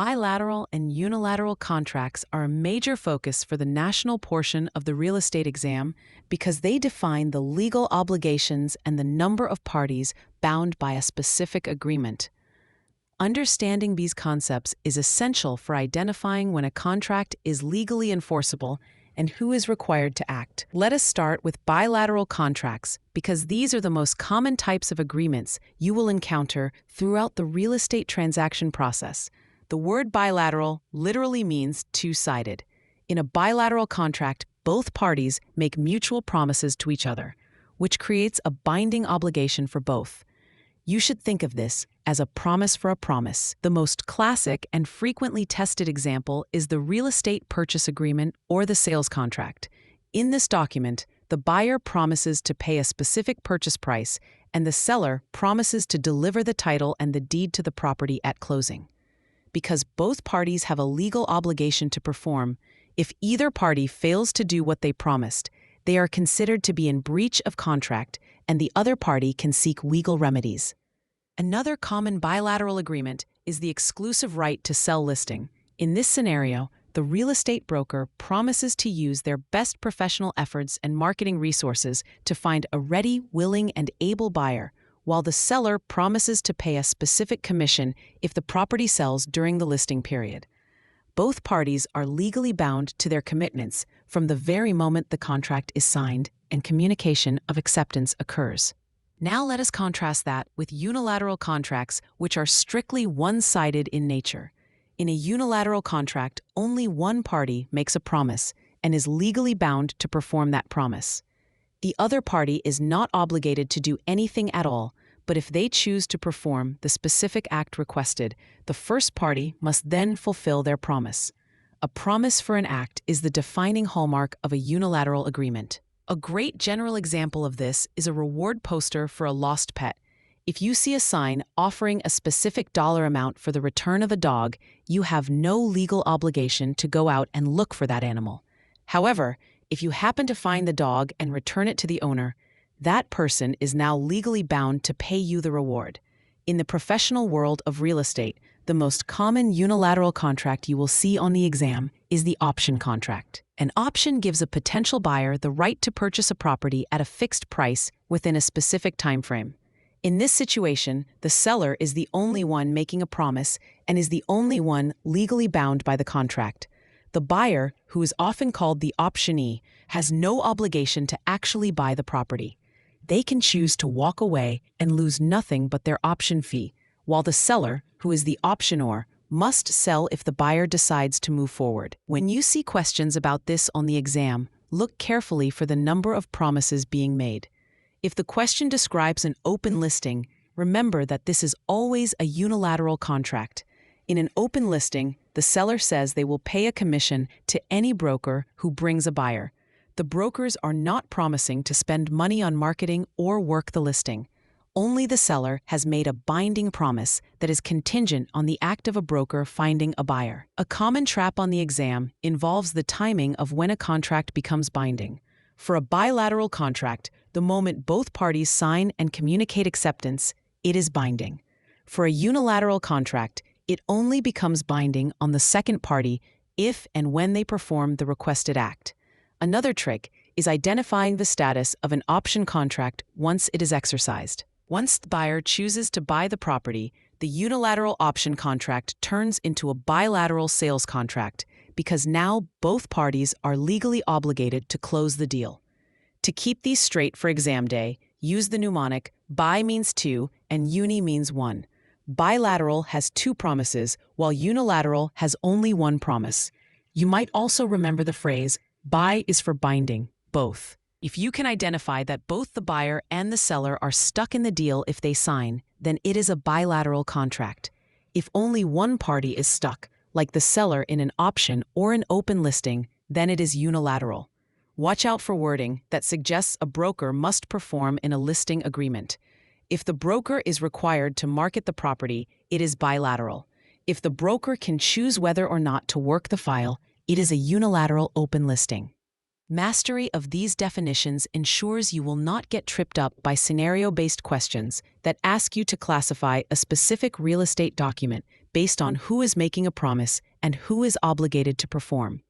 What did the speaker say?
Bilateral and unilateral contracts are a major focus for the national portion of the real estate exam because they define the legal obligations and the number of parties bound by a specific agreement. Understanding these concepts is essential for identifying when a contract is legally enforceable and who is required to act. Let us start with bilateral contracts because these are the most common types of agreements you will encounter throughout the real estate transaction process. The word bilateral literally means two-sided. In a bilateral contract, both parties make mutual promises to each other, which creates a binding obligation for both. You should think of this as a promise for a promise. The most classic and frequently tested example is the real estate purchase agreement or the sales contract. In this document, the buyer promises to pay a specific purchase price, and the seller promises to deliver the title and the deed to the property at closing. Because both parties have a legal obligation to perform, if either party fails to do what they promised, they are considered to be in breach of contract, and the other party can seek legal remedies. Another common bilateral agreement is the exclusive right to sell listing. In this scenario, the real estate broker promises to use their best professional efforts and marketing resources to find a ready, willing, and able buyer, while the seller promises to pay a specific commission if the property sells during the listing period. Both parties are legally bound to their commitments from the very moment the contract is signed and communication of acceptance occurs. Now let us contrast that with unilateral contracts, which are strictly one-sided in nature. In a unilateral contract, only one party makes a promise and is legally bound to perform that promise. The other party is not obligated to do anything at all, but if they choose to perform the specific act requested, the first party must then fulfill their promise. A promise for an act is the defining hallmark of a unilateral agreement. A great general example of this is a reward poster for a lost pet. If you see a sign offering a specific dollar amount for the return of a dog, you have no legal obligation to go out and look for that animal. However, if you happen to find the dog and return it to the owner, that person is now legally bound to pay you the reward. In the professional world of real estate, the most common unilateral contract you will see on the exam is the option contract. An option gives a potential buyer the right to purchase a property at a fixed price within a specific time frame. In this situation, the seller is the only one making a promise and is the only one legally bound by the contract. The buyer, who is often called the optionee, has no obligation to actually buy the property. They can choose to walk away and lose nothing but their option fee, while the seller, who is the optionor, must sell if the buyer decides to move forward. When you see questions about this on the exam, look carefully for the number of promises being made. If the question describes an open listing, remember that this is always a unilateral contract. In an open listing, the seller says they will pay a commission to any broker who brings a buyer. The brokers are not promising to spend money on marketing or work the listing. Only the seller has made a binding promise that is contingent on the act of a broker finding a buyer. A common trap on the exam involves the timing of when a contract becomes binding. For a bilateral contract, the moment both parties sign and communicate acceptance, it is binding. For a unilateral contract, it only becomes binding on the second party if and when they perform the requested act. Another trick is identifying the status of an option contract once it is exercised. Once the buyer chooses to buy the property, the unilateral option contract turns into a bilateral sales contract because now both parties are legally obligated to close the deal. To keep these straight for exam day, use the mnemonic bi means two and uni means one. Bilateral has two promises, while unilateral has only one promise. You might also remember the phrase, bi is for binding, both. If you can identify that both the buyer and the seller are stuck in the deal if they sign, then it is a bilateral contract. If only one party is stuck, like the seller in an option or an open listing, then it is unilateral. Watch out for wording that suggests a broker must perform in a listing agreement. If the broker is required to market the property, it is bilateral. If the broker can choose whether or not to work the file, it is a unilateral open listing. Mastery of these definitions ensures you will not get tripped up by scenario-based questions that ask you to classify a specific real estate document based on who is making a promise and who is obligated to perform.